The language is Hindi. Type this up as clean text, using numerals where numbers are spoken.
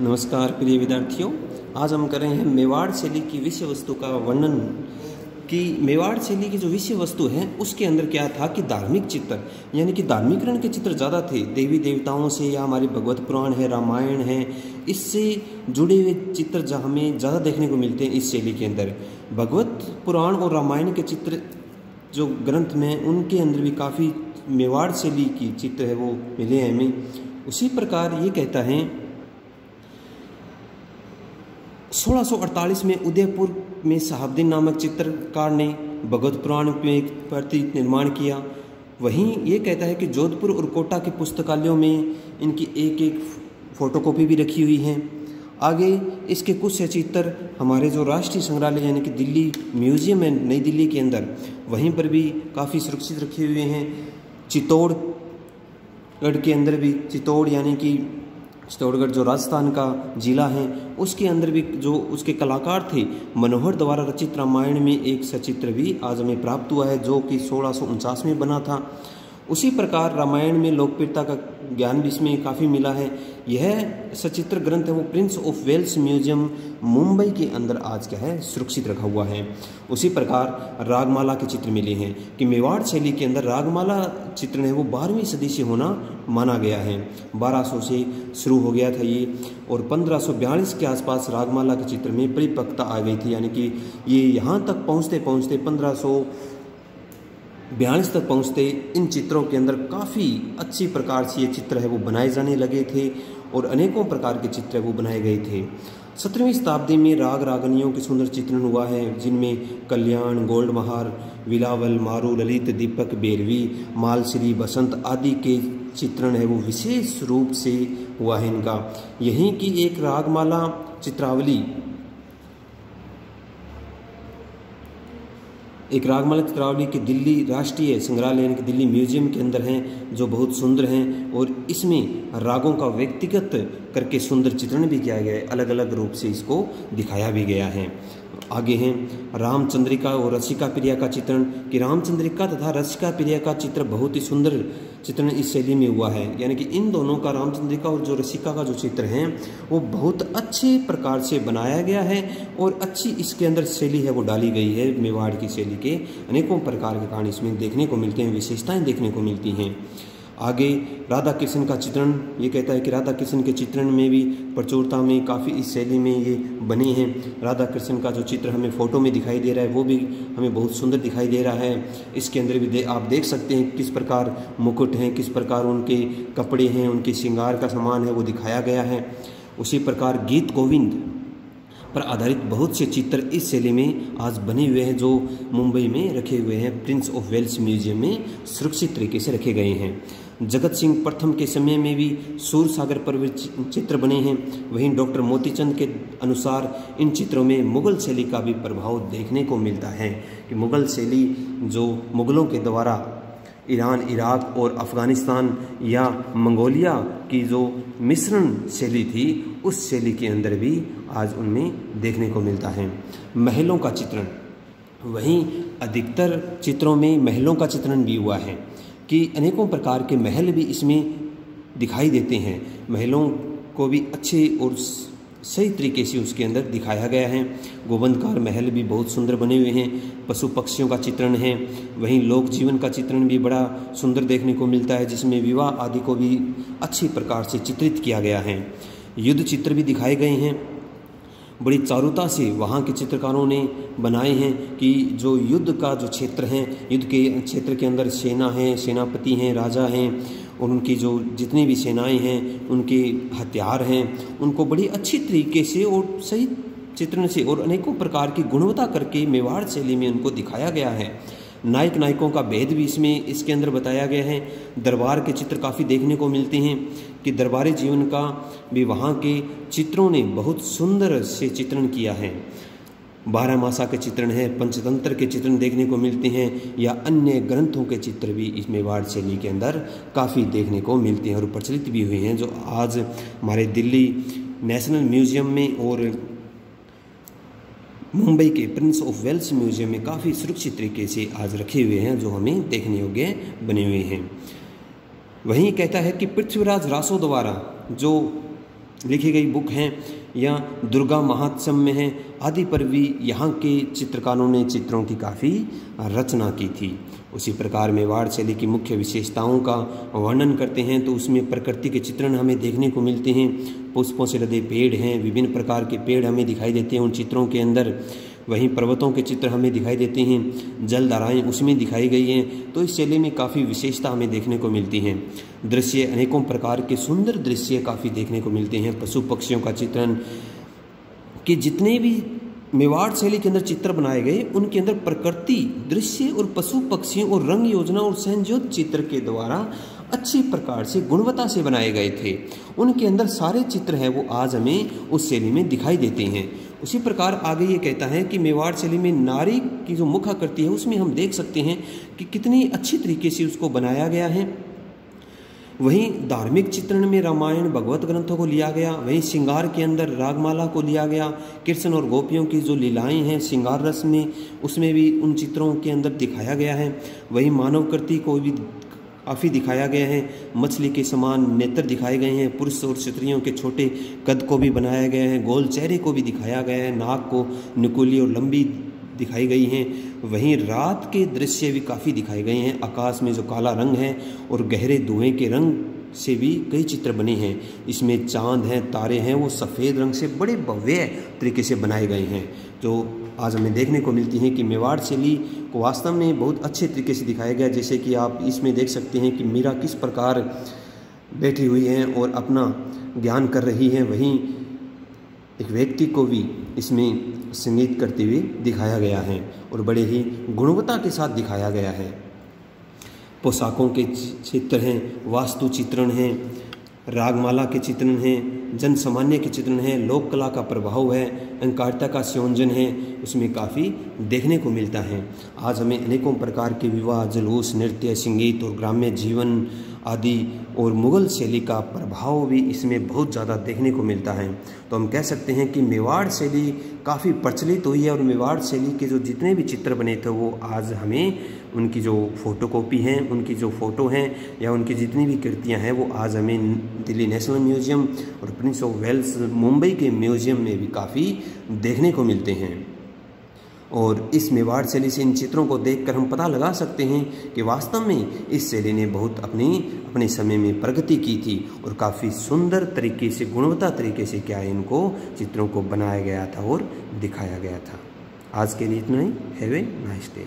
नमस्कार प्रिय विद्यार्थियों। आज हम कर रहे हैं मेवाड़ शैली की विषय वस्तु का वर्णन। कि मेवाड़ शैली की जो विषय वस्तु है उसके अंदर क्या था कि धार्मिक चित्र यानी कि धार्मिकरण के चित्र ज़्यादा थे। देवी देवताओं से या हमारे भगवत पुराण है, रामायण है, इससे जुड़े हुए चित्र जहाँ हमें ज़्यादा देखने को मिलते हैं इस शैली के अंदर। भगवत पुराण और रामायण के चित्र जो ग्रंथ में उनके अंदर भी काफ़ी मेवाड़ शैली की चित्र है वो मिले हैं हमें। उसी प्रकार ये कहता है 1648 में उदयपुर में साहबदीन नामक चित्रकार ने भगवत पुराण में एक प्रति निर्माण किया। वहीं ये कहता है कि जोधपुर और कोटा के पुस्तकालयों में इनकी एक एक फोटोकॉपी भी रखी हुई है। आगे इसके कुछ सचित्र हमारे जो राष्ट्रीय संग्रहालय यानी कि दिल्ली म्यूजियम है नई दिल्ली के अंदर, वहीं पर भी काफ़ी सुरक्षित रखे हुए हैं। चित्तौड़गढ़ के अंदर भी, चित्तौड़ यानी कि चित्तौड़गढ़ जो राजस्थान का जिला है उसके अंदर भी जो उसके कलाकार थे मनोहर द्वारा रचित रामायण में एक सचित्र भी आज हमें प्राप्त हुआ है जो कि 1649 में बना था। उसी प्रकार रामायण में लोकप्रियता का ज्ञान भी इसमें काफ़ी मिला है। यह सचित्र ग्रंथ है वो Prince of Wales museum Mumbai के अंदर आज क्या है सुरक्षित रखा हुआ है। उसी प्रकार रागमाला के चित्र मिले हैं कि मेवाड़ शैली के अंदर रागमाला चित्र है वो 12वीं सदी से होना माना गया है। 1200 से शुरू हो गया था ये और 1542 के आसपास रागमाला के चित्र में परिपक्वता आ गई थी, यानी कि ये यहाँ तक पहुँचते पहुँचते 1542 तक पहुँचते इन चित्रों के अंदर काफ़ी अच्छी प्रकार से ये चित्र है वो बनाए जाने लगे थे और अनेकों प्रकार के चित्र वो बनाए गए थे। 17वीं शताब्दी में राग रागनियों के सुंदर चित्रण हुआ है जिनमें कल्याण, गोल्डमहार, विलावल, मारू, ललित, दीपक, बेरवी, मालश्री, बसंत आदि के चित्रण है वो विशेष रूप से हुआ है इनका। यहीं की एक रागमाला चित्रावली की दिल्ली राष्ट्रीय संग्रहालय यानी कि दिल्ली म्यूजियम के अंदर हैं जो बहुत सुंदर हैं और इसमें रागों का व्यक्तिगत करके सुंदर चित्रण भी किया गया है, अलग अलग रूप से इसको दिखाया भी गया है। आगे हैं रामचंद्रिका और रसिका प्रिया का चित्रण कि रामचंद्रिका तथा रसिका प्रिया का चित्र बहुत ही सुंदर चित्रण इस शैली में हुआ है, यानी कि इन दोनों का रामचंद्रिका और जो रसिका का जो चित्र है वो बहुत अच्छे प्रकार से बनाया गया है और अच्छी इसके अंदर शैली है वो डाली गई है। मेवाड़ की शैली के अनेकों प्रकार के कारण इसमें देखने को मिलते हैं, विशेषताएं देखने को मिलती हैं। आगे राधा कृष्ण का चित्रण, ये कहता है कि राधा कृष्ण के चित्रण में भी प्रचुरता में काफ़ी इस शैली में ये बने हैं। राधा कृष्ण का जो चित्र हमें फ़ोटो में दिखाई दे रहा है वो भी हमें बहुत सुंदर दिखाई दे रहा है। इसके अंदर भी आप देख सकते हैं किस प्रकार मुकुट हैं, किस प्रकार उनके कपड़े हैं, उनके श्रृंगार का सामान है वो दिखाया गया है। उसी प्रकार गीत गोविंद पर आधारित बहुत से चित्र इस शैली में आज बने हुए हैं जो मुंबई में रखे हुए हैं, प्रिंस ऑफ वेल्स म्यूजियम में सुरक्षित तरीके से रखे गए हैं। जगत सिंह प्रथम के समय में भी सूर सागर पर चित्र बने हैं। वहीं डॉक्टर मोतीचंद के अनुसार इन चित्रों में मुग़ल शैली का भी प्रभाव देखने को मिलता है कि मुग़ल शैली जो मुग़लों के द्वारा ईरान, इराक और अफ़गानिस्तान या मंगोलिया की जो मिश्रण शैली थी उस शैली के अंदर भी आज उनमें देखने को मिलता है। महलों का चित्रण, वहीं अधिकतर चित्रों में महलों का चित्रण भी हुआ है कि अनेकों प्रकार के महल भी इसमें दिखाई देते हैं। महलों को भी अच्छे और सही तरीके से उसके अंदर दिखाया गया है। गोबंदकार महल भी बहुत सुंदर बने हुए हैं। पशु पक्षियों का चित्रण है। वहीं लोक जीवन का चित्रण भी बड़ा सुंदर देखने को मिलता है जिसमें विवाह आदि को भी अच्छी प्रकार से चित्रित किया गया है। युद्ध चित्र भी दिखाए गए हैं, बड़ी चारुता से वहाँ के चित्रकारों ने बनाए हैं कि जो युद्ध का जो क्षेत्र है, युद्ध के क्षेत्र के अंदर सेना है, सेनापति हैं, राजा हैं और उनकी जो जितनी भी सेनाएं हैं, उनके हथियार हैं, उनको बड़ी अच्छी तरीके से और सही चित्रण से और अनेकों प्रकार की गुणवत्ता करके मेवाड़ शैली में उनको दिखाया गया है। नायक नायकों का भेद भी इसके अंदर बताया गया है। दरबार के चित्र काफ़ी देखने को मिलते हैं कि दरबारी जीवन का भी वहाँ के चित्रों ने बहुत सुंदर से चित्रण किया है। बारहमासा के चित्रण है, पंचतंत्र के चित्रण देखने को मिलते हैं या अन्य ग्रंथों के चित्र भी इस मेवाड़ शैली के अंदर काफ़ी देखने को मिलते हैं और प्रचलित भी हुए हैं जो आज हमारे दिल्ली नेशनल म्यूजियम में और मुंबई के प्रिंस ऑफ वेल्स म्यूजियम में काफ़ी सुरक्षित तरीके से आज रखे हुए हैं जो हमें देखने योग्य बने हुए हैं। वहीं कहता है कि पृथ्वीराज रासो द्वारा जो लिखी गई बुक हैं या दुर्गा महात्सव में है आदि पर भी यहाँ के चित्रकारों ने चित्रों की काफ़ी रचना की थी। उसी प्रकार मेवाड़ शैली की मुख्य विशेषताओं का वर्णन करते हैं तो उसमें प्रकृति के चित्रण हमें देखने को मिलते हैं। पुष्पों से लदे पेड़ हैं, विभिन्न प्रकार के पेड़ हमें दिखाई देते हैं उन चित्रों के अंदर। वहीं पर्वतों के चित्र हमें दिखाई देते हैं, जलधाराएं उसमें दिखाई गई हैं। तो इस शैली में काफ़ी विशेषता हमें देखने को मिलती हैं। दृश्य अनेकों प्रकार के सुंदर दृश्य काफ़ी देखने को मिलते हैं। पशु पक्षियों का चित्रण कि जितने भी मेवाड़ शैली के अंदर चित्र बनाए गए उनके अंदर प्रकृति दृश्य और पशु पक्षियों और रंग योजना और संयोजित चित्र के द्वारा अच्छी प्रकार से गुणवत्ता से बनाए गए थे। उनके अंदर सारे चित्र हैं वो आज हमें उस शैली में दिखाई देते हैं। उसी प्रकार आगे ये कहता है कि मेवाड़ शैली में नारी की जो मुखाकृति है उसमें हम देख सकते हैं कि कितनी अच्छी तरीके से उसको बनाया गया है। वहीं धार्मिक चित्रण में रामायण भगवत ग्रंथों को लिया गया, वहीं श्रृंगार के अंदर रागमाला को लिया गया। कृष्ण और गोपियों की जो लीलाएं हैं श्रृंगार रस में उसमें भी उन चित्रों के अंदर दिखाया गया है। वहीं मानव कृति को भी काफ़ी दिखाया गया है। मछली के समान नेत्र दिखाए गए हैं। पुरुष और स्त्रियों के छोटे कद को भी बनाया गया है। गोल चेहरे को भी दिखाया गया है। नाक को नुकीली और लंबी दिखाई गई हैं। वहीं रात के दृश्य भी काफ़ी दिखाए गए हैं। आकाश में जो काला रंग है और गहरे धुएं के रंग से भी कई चित्र बने हैं। इसमें चांद हैं, तारे हैं, वो सफ़ेद रंग से बड़े भव्य तरीके से बनाए गए हैं जो आज हमें देखने को मिलती हैं कि मेवाड़ शैली को वास्तव में बहुत अच्छे तरीके से दिखाया गया। जैसे कि आप इसमें देख सकते हैं कि मीरा किस प्रकार बैठी हुई हैं और अपना ज्ञान कर रही हैं। वहीं एक व्यक्ति को भी इसमें संगीत करते हुए दिखाया गया है और बड़े ही गुणवत्ता के साथ दिखाया गया है। पोशाकों के चित्र हैं, वास्तु चित्रण हैं, रागमाला के चित्रण हैं, जन सामान्य के चित्रण हैं, लोक कला का प्रभाव है, अंकारिता का संयोजन है, उसमें काफ़ी देखने को मिलता है। आज हमें अनेकों प्रकार के विवाह, जुलूस, नृत्य, संगीत और ग्राम्य जीवन आदि और मुग़ल शैली का प्रभाव भी इसमें बहुत ज़्यादा देखने को मिलता है। तो हम कह सकते हैं कि मेवाड़ शैली काफ़ी प्रचलित हुई है और मेवाड़ शैली के जो जितने भी चित्र बने थे वो आज हमें उनकी जो फ़ोटोकॉपी हैं, उनकी जो फ़ोटो हैं या उनकी जितनी भी कृतियां हैं वो आज हमें दिल्ली नेशनल म्यूज़ियम और प्रिंस ऑफ वेल्स मुंबई के म्यूज़ियम में भी काफ़ी देखने को मिलते हैं। और इस मेवाड़ शैली से इन चित्रों को देखकर हम पता लगा सकते हैं कि वास्तव में इस शैली ने बहुत अपने समय में प्रगति की थी और काफ़ी सुंदर तरीके से, गुणवत्ता तरीके से क्या इनको चित्रों को बनाया गया था और दिखाया गया था। आज के लिए इतना ही। Have a nice day.